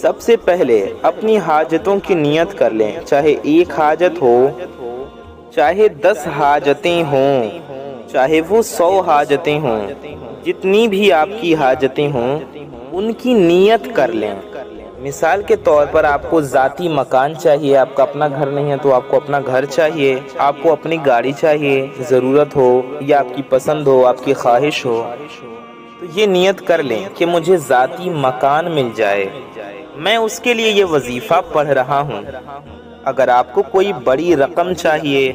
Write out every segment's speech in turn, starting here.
سب سے پہلے اپنی حاجتوں کی نیت کر لیں، چاہے ایک حاجت ہو، چاہے 10 حاجتیں ہوں، چاہے وہ 100 حاجتیں ہوں، جتنی بھی آپ کی حاجتیں ہوں ان کی نیت کر لیں۔ مثال کے طور پر آپ کو ذاتی مکان چاہیے، آپ کا اپنا گھر نہیں ہے تو آپ کو اپنا گھر چاہیے، آپ کو اپنی گاڑی چاہیے، ضرورت ہو یا آپ کی پسند ہو، آپ کی خواہش ہو، تو یہ نیت کر لیں کہ مجھے ذاتی مکان مل جائے، میں اس کے لیے یہ وظیفہ پڑھ رہا ہوں۔ اگر آپ کو کوئی بڑی رقم چاہیے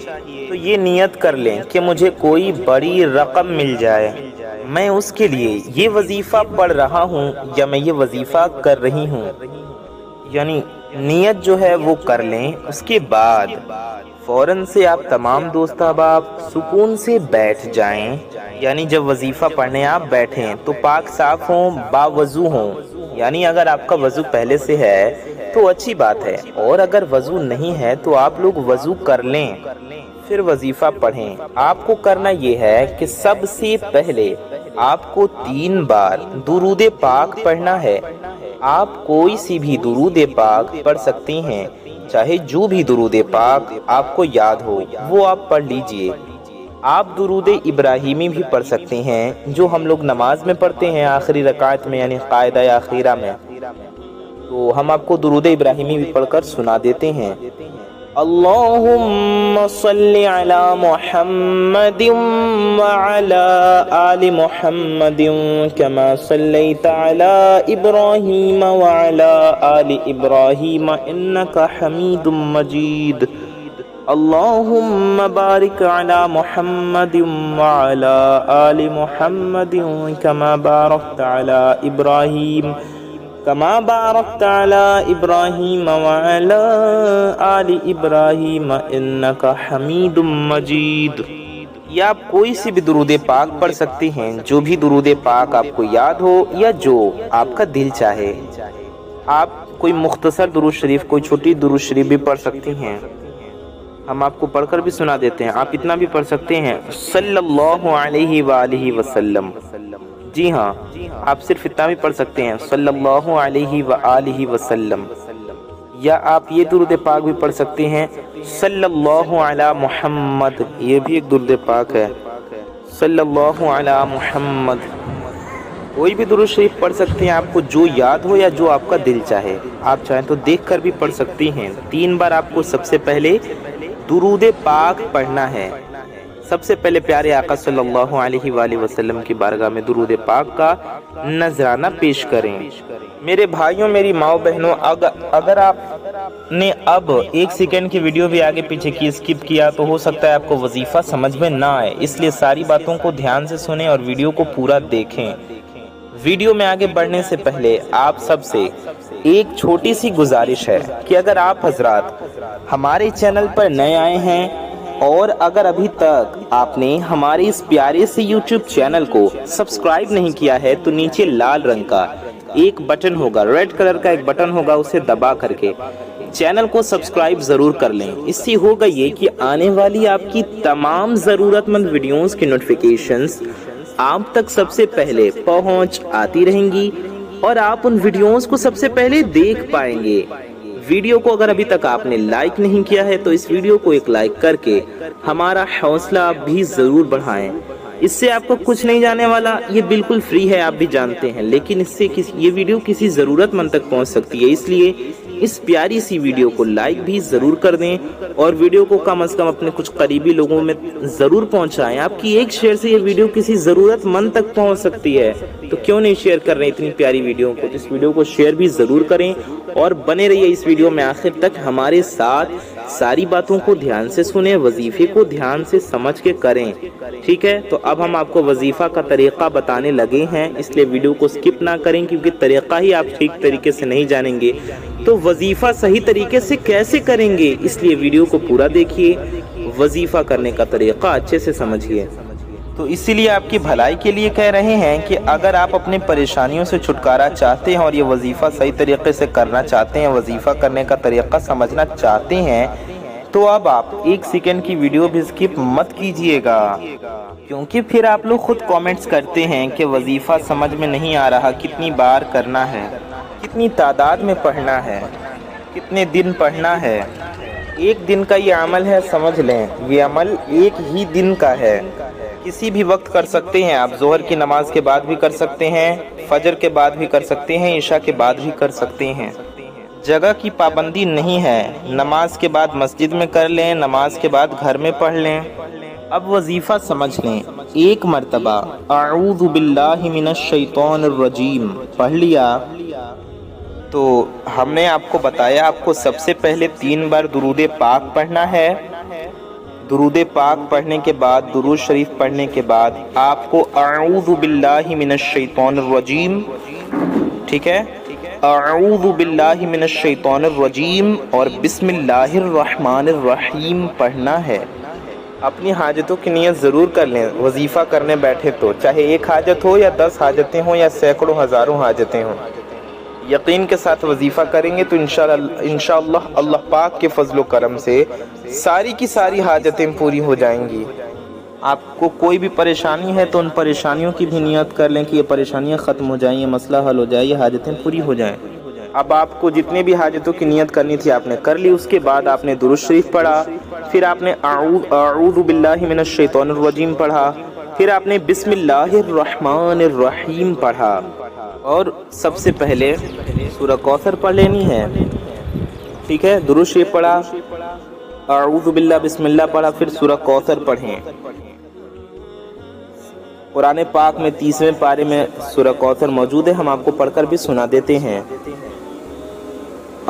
تو یہ نیت کر لیں کہ مجھے کوئی بڑی رقم مل جائے، میں اس کے لیے یہ وظیفہ پڑھ رہا ہوں یا میں یہ وظیفہ کر رہی ہوں۔ یعنی نیت جو ہے وہ کر لیں، اس کے بعد فوراً سے آپ تمام دوست احباب سکون سے بیٹھ جائیں۔ یعنی جب وظیفہ پڑھنے آپ بیٹھیں تو پاک صاف ہوں، باوضو ہوں۔ یعنی اگر آپ کا وضو پہلے سے ہے تو اچھی بات ہے، اور اگر وضو نہیں ہے تو آپ لوگ وضو کر لیں، پھر وظیفہ پڑھیں۔ آپ کو کرنا یہ ہے کہ سب سے پہلے آپ کو 3 بار درود پاک پڑھنا ہے۔ آپ کوئی سی بھی درود پاک پڑھ سکتے ہیں، چاہے جو بھی درود پاک آپ کو یاد ہو وہ آپ پڑھ لیجئے۔ آپ درود ابراہیمی بھی پڑھ سکتے ہیں جو ہم لوگ نماز میں پڑھتے ہیں آخری رکعت میں، یعنی قاعدہ اخیرہ میں، تو ہم آپ کو درود ابراہیمی بھی پڑھ کر سنا دیتے ہیں۔ اللہم صلی علی محمد وعلی آل محمد کما صلیت علی ابراہیم وعلی آل ابراہیم انکا حمید مجید۔ اللہم بارک علی محمد وعلی آل محمد کما بارکت علی ابراہیم كما باركت على إبراهيم وعلى آل إبراهيم إنك حميد مجيد۔ یا آپ کوئی سی بھی درود پاک پڑھ سکتے ہیں، جو بھی درود پاک آپ کو یاد ہو یا جو آپ کا دل چاہے۔ آپ کوئی مختصر درود شریف، کوئی چھوٹی درود شریف بھی پڑھ سکتے ہیں، ہم آپ کو پڑھ کر بھی سنا دیتے ہیں۔ آپ اتنا بھی پڑھ سکتے ہیں صلی اللہ علیہ وآلہ وسلم، جی ہاں آپ صرف اتنا بھی پڑھ سکتے ہیں صلی اللہ علیہ وآلہ وسلم۔ یا آپ یہ درود پاک بھی پڑھ سکتے ہیں صلی اللہ علی محمد، یہ بھی ایک درود پاک ہے، صلی اللہ علی محمد۔ کوئی بھی درود شریف پڑھ سکتے ہیں، آپ کو جو یاد ہو یا جو آپ کا دل چاہے، آپ چاہیں تو دیکھ کر بھی پڑھ سکتی ہیں۔ 3 بار آپ کو سب سے پہلے درود پاک پڑھنا ہے۔ سب سے پہلے پیارے آقا صلی اللہ علیہ وآلہ وسلم کی بارگاہ میں درود پاک کا نذرانہ پیش کریں۔ میرے بھائیوں، میری ماؤں بہنوں، اگر آپ نے اب 1 سیکنڈ کی ویڈیو بھی آگے پیچھے کی اسکپ کیا تو ہو سکتا ہے آپ کو وظیفہ سمجھ میں نہ آئے، اس لیے ساری باتوں کو دھیان سے سنیں اور ویڈیو کو پورا دیکھیں۔ ویڈیو میں آگے بڑھنے سے پہلے آپ سب سے ایک چھوٹی سی گزارش ہے کہ اگر آپ حضرات ہمارے چینل پر نئے آئے ہیں اور اگر ابھی تک آپ نے ہمارے اس پیارے سے یوٹیوب چینل کو سبسکرائب نہیں کیا ہے تو نیچے لال رنگ کا ایک بٹن ہوگا، ریڈ کلر کا ایک بٹن ہوگا، اسے دبا کر کے چینل کو سبسکرائب ضرور کر لیں۔ اس سے ہوگا یہ کہ آنے والی آپ کی تمام ضرورت مند ویڈیوز کی نوٹیفیکیشنز آپ تک سب سے پہلے پہنچ آتی رہیں گی اور آپ ان ویڈیوز کو سب سے پہلے دیکھ پائیں گے۔ ویڈیو کو اگر ابھی تک آپ نے لائک نہیں کیا ہے تو اس ویڈیو کو ایک لائک کر کے ہمارا حوصلہ آپ بھی ضرور بڑھائیں۔ اس سے آپ کو کچھ نہیں جانے والا، یہ بالکل فری ہے، آپ بھی جانتے ہیں، لیکن اس سے یہ ویڈیو کسی ضرورت مند تک پہنچ سکتی ہے، اس لیے اس پیاری سی ویڈیو کو لائک بھی ضرور کر دیں اور ویڈیو کو کم از کم اپنے کچھ قریبی لوگوں میں ضرور پہنچائیں۔ آپ کی ایک شیئر سے یہ ویڈیو کسی ضرورت مند تک پہنچ سکتی ہے، تو کیوں نہیں شیئر کر رہے اتنی پیاری ویڈیو کو؟ اس ویڈیو کو شیئر بھی ضرور کریں اور بنے رہیے اس ویڈیو میں آخر تک ہمارے ساتھ، ساری باتوں کو دھیان سے سنیں، وظیفے کو دھیان سے سمجھ کے کریں، ٹھیک ہے؟ تو اب ہم آپ کو وظیفہ کا طریقہ بتانے لگے ہیں، اس لیے ویڈیو کو سکپ نہ کریں، کیونکہ طریقہ ہی آپ ٹھیک طریقے سے نہیں جانیں گے تو وظیفہ صحیح طریقے سے کیسے کریں گے؟ اس لیے ویڈیو کو پورا دیکھیے، وظیفہ کرنے کا طریقہ اچھے سے سمجھیے۔ تو اسی لیے آپ کی بھلائی کے لیے کہہ رہے ہیں کہ اگر آپ اپنی پریشانیوں سے چھٹکارا چاہتے ہیں اور یہ وظیفہ صحیح طریقے سے کرنا چاہتے ہیں، وظیفہ کرنے کا طریقہ سمجھنا چاہتے ہیں، تو اب آپ 1 سیکنڈ کی ویڈیو بھی سکپ مت کیجئے گا، کیونکہ پھر آپ لوگ خود کامنٹس کرتے ہیں کہ وظیفہ سمجھ میں نہیں آ رہا، کتنی بار کرنا ہے۔ کتنی تعداد میں پڑھنا ہے، کتنے دن پڑھنا ہے۔ ایک دن کا یہ عمل ہے، سمجھ لیں یہ عمل ایک ہی دن کا ہے، کسی بھی وقت کر سکتے ہیں آپ، ظہر کی نماز کے بعد بھی کر سکتے ہیں، فجر کے بعد بھی کر سکتے ہیں، عشاء کے بعد بھی کر سکتے ہیں۔ جگہ کی پابندی نہیں ہے، نماز کے بعد مسجد میں کر لیں، نماز کے بعد گھر میں پڑھ لیں۔ اب وظیفہ سمجھ لیں، ایک مرتبہ اعوذ باللہ من الشیطان الرجیم پڑھ لیا تو ہم نے آپ کو بتایا آپ کو سب سے پہلے 3 بار درود پاک پڑھنا ہے۔ درود پاک پڑھنے کے بعد، درود شریف پڑھنے کے بعد آپ کو اعوذ باللہ من الشیطان الرجیم، ٹھیک ہے، اعوذ باللہ من الشیطان الرجیم اور بسم اللہ الرحمن الرحیم پڑھنا ہے۔ اپنی حاجتوں کی نیت ضرور کر لیں، وظیفہ کرنے بیٹھے تو چاہے ایک حاجت ہو یا 10 حاجتیں ہوں یا سینکڑوں ہزاروں حاجتیں ہوں، یقین کے ساتھ وظیفہ کریں گے تو انشاءاللہ اللہ پاک کے فضل و کرم سے ساری کی ساری حاجتیں پوری ہو جائیں گی۔ آپ کو کوئی بھی پریشانی ہے تو ان پریشانیوں کی بھی نیت کر لیں کہ یہ پریشانیاں ختم ہو جائیں، یہ مسئلہ حل ہو جائے، یہ حاجتیں پوری ہو جائیں۔ اب آپ کو جتنے بھی حاجتوں کی نیت کرنی تھی آپ نے کر لی، اس کے بعد آپ نے درود شریف پڑھا، پھر آپ نے اعوذ باللہ من الشیطان الرجیم پڑھا، پھر آپ نے بسم اللہ الرحمن الرحیم پڑھا، اور سب سے پہلے سورہ کوثر پڑھ لینی ہے، ٹھیک ہے۔ درود شریف پڑھا، اعوذ باللہ بسم اللہ پڑھا، پھر سورہ کوثر پڑھیں۔ قرآن پاک میں 30ویں پارے میں سورہ کوثر موجود ہے، ہم آپ کو پڑھ کر بھی سنا دیتے ہیں۔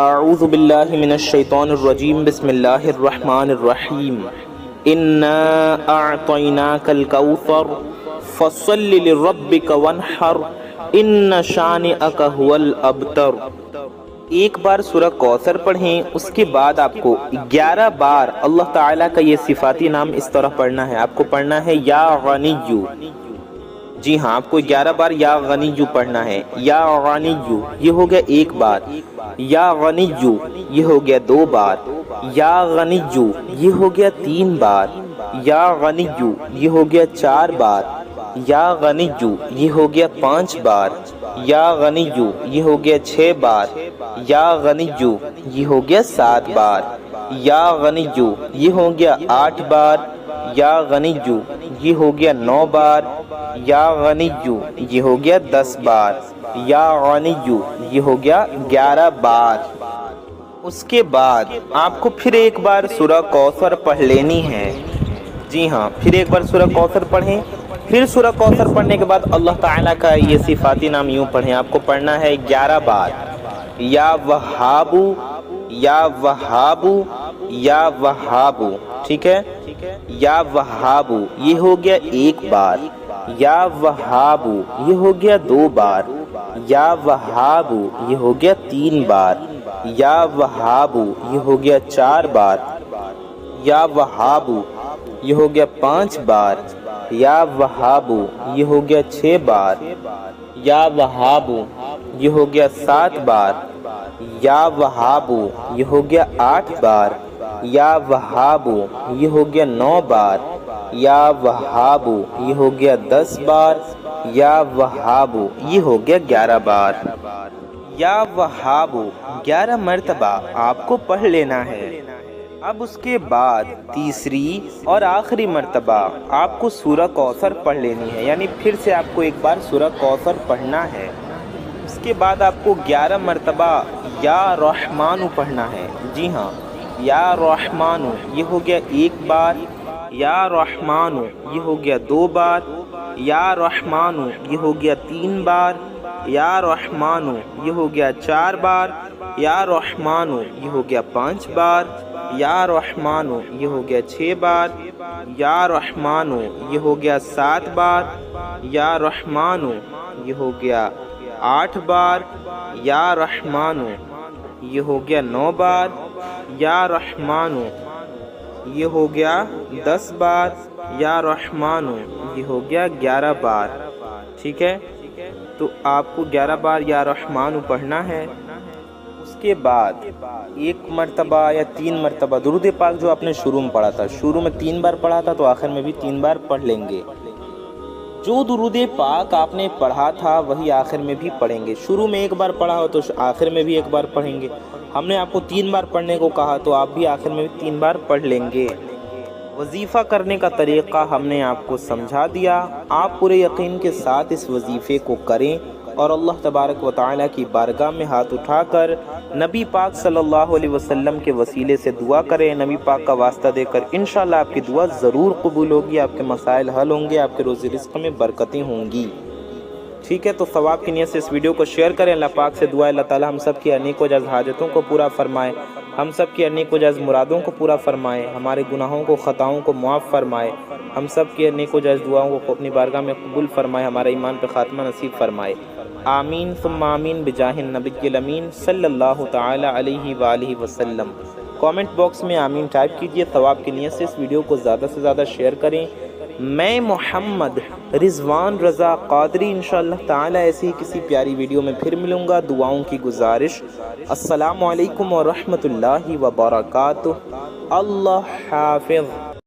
اعوذ باللہ من الشیطان الرجیم بسم اللہ الرحمن الرحیم انا اعطیناک الکوثر فصل لربک وانحر ان شانئک هو الابتر۔ ایک بار سورہ کوثر پڑھیں، اس کے بعد آپ کو 11 بار اللہ تعالیٰ کا یہ صفاتی نام اس طرح پڑھنا ہے۔ آپ کو پڑھنا ہے یا غنیو، جی ہاں آپ کو 11 بار یا غنیو پڑھنا ہے۔ یا غنیو یہ ہو گیا 1 بار، یا غنیو یہ ہو گیا 2 بار، یا غنیو یہ ہو گیا 3 بار، یا غنیو یہ ہو گیا 4 بار، یا غنیو یہ ہو گیا 5 بار، یا غنیو یہ ہو گیا 6 بار، یا غنیو یہ ہو گیا 7 بار، یا غنیو یہ ہو گیا 8 بار، یا غنیو یہ ہو گیا 9 بار، یا غنیو یہ ہو گیا 10 بار، یا غنیو یہ ہو گیا 11 بار۔ اس کے بعد آپ کو پھر ایک بار سورہ کوثر پڑھ لینی ہے، جی ہاں پھر ایک بار سورہ کوثر پڑھیں۔ پھر سورہ کوثر پڑھنے کے بعد اللہ تعالیٰ کا یہ صفاتی نام یوں پڑھیں، آپ کو پڑھنا ہے 11 بار، یا وہابو یا وہابو یا وہابو، ٹھیک ہے۔ یا وہابو یہ ہو گیا 1 بار، یا وہابو یہ ہو گیا 2 بار، یا وہابو یہ ہو گیا 3 بار، یا وہابو یہ ہو گیا 4 بار، یا وہابو یہ ہو گیا 5 بار، یا وہابو یہ ہو گیا 6 بار، یا وہابو یہ ہو گیا 7 بار، یا وہابو یہ ہو گیا 8 بار، یا وہابو یہ ہو گیا 9 بار، یا وہابو یہ ہو گیا 10 بار، یا وہابو یہ ہو گیا 11 بار۔ یا وہابو 11 مرتبہ آپ کو پڑھ لینا ہے۔ اب اس کے بعد تیسری اور آخری مرتبہ آپ کو سورہ کوثر پڑھ لینی ہے، یعنی پھر سے آپ کو ایک بار سورہ کوثر پڑھنا ہے۔ اس کے بعد آپ کو 11 مرتبہ یا رحمانو پڑھنا ہے، جی ہاں یا رحمانو یہ ہو گیا 1 بار، یا رحمانو یہ ہو گیا 2 بار، یا رحمانو یہ ہو گیا 3 بار، یا رحمانو یہ ہو گیا 4 بار، یا رحمانو یہ ہو گیا 5 بار، یا رحمانو یہ ہو گیا 6 بار، یا رحمانو یہ ہو گیا 7 بار، یا رحمانو یہ ہو گیا 8 بار، یا رحمانو یہ ہو گیا 9 بار، یا رحمانو یہ ہو گیا 10 بار، یا رحمانو یہ ہو گیا 11 بار، ٹھیک ہے۔ تو آپ کو 11 بار یا رحمانو پڑھنا ہے۔ اس کے بعد 1 مرتبہ یا 3 مرتبہ درود پاک جو آپ نے شروع میں پڑھا تھا، شروع میں 3 بار پڑھا تھا تو آخر میں بھی 3 بار پڑھ لیں گے، جو درود پاک آپ نے پڑھا تھا وہی آخر میں بھی پڑھیں گے. شروع میں ایک بار پڑھا ہو تو آخر میں بھی ایک بار پڑھیں گے. ہم نے آپ کو 3 بار پڑھنے کو کہا تو آپ بھی آخر میں بھی 3 بار پڑھ لیں گے. وظیفہ کرنے کا طریقہ ہم نے آپ کو سمجھا دیا. آپ پورے یقین کے ساتھ اس وظیفے کو کریں اور اللہ تبارک و تعالیٰ کی بارگاہ میں ہاتھ اٹھا کر نبی پاک صلی اللہ علیہ وسلم کے وسیلے سے دعا کریں. نبی پاک کا واسطہ دے کر انشاءاللہ آپ کی دعا ضرور قبول ہوگی. آپ کے مسائل حل ہوں گے. آپ کے روزی رزق میں برکتیں ہوں گی. ٹھیک ہے، تو ثواب کی نیت سے اس ویڈیو کو شیئر کریں. اللہ پاک سے دعا ہے اللہ تعالیٰ ہم سب کی انیک و جائز حاجتوں کو پورا فرمائے. ہم سب کی انیک و جائز مرادوں کو پورا فرمائے. ہمارے گناہوں کو خطاؤں کو معاف فرمائے. ہم سب کی انیک و جائز دعاؤں کو اپنی بارگاہ میں قبول فرمائے. ہمارے ایمان پہ خاتمہ نصیب فرمائے. آمین ثم آمین بجاہ النبی الامین صلی اللہ تعالی علیہ وآلہ وسلم. کامنٹ باکس میں آمین ٹائپ کیجئے. ثواب کی نیت سے اس ویڈیو کو زیادہ سے زیادہ شیئر کریں. میں محمد رضوان رضا قادری انشاءاللہ تعالی ایسی کسی پیاری ویڈیو میں پھر ملوں گا. دعاؤں کی گزارش. السلام علیکم ورحمۃ اللہ وبرکاتہ. اللہ حافظ.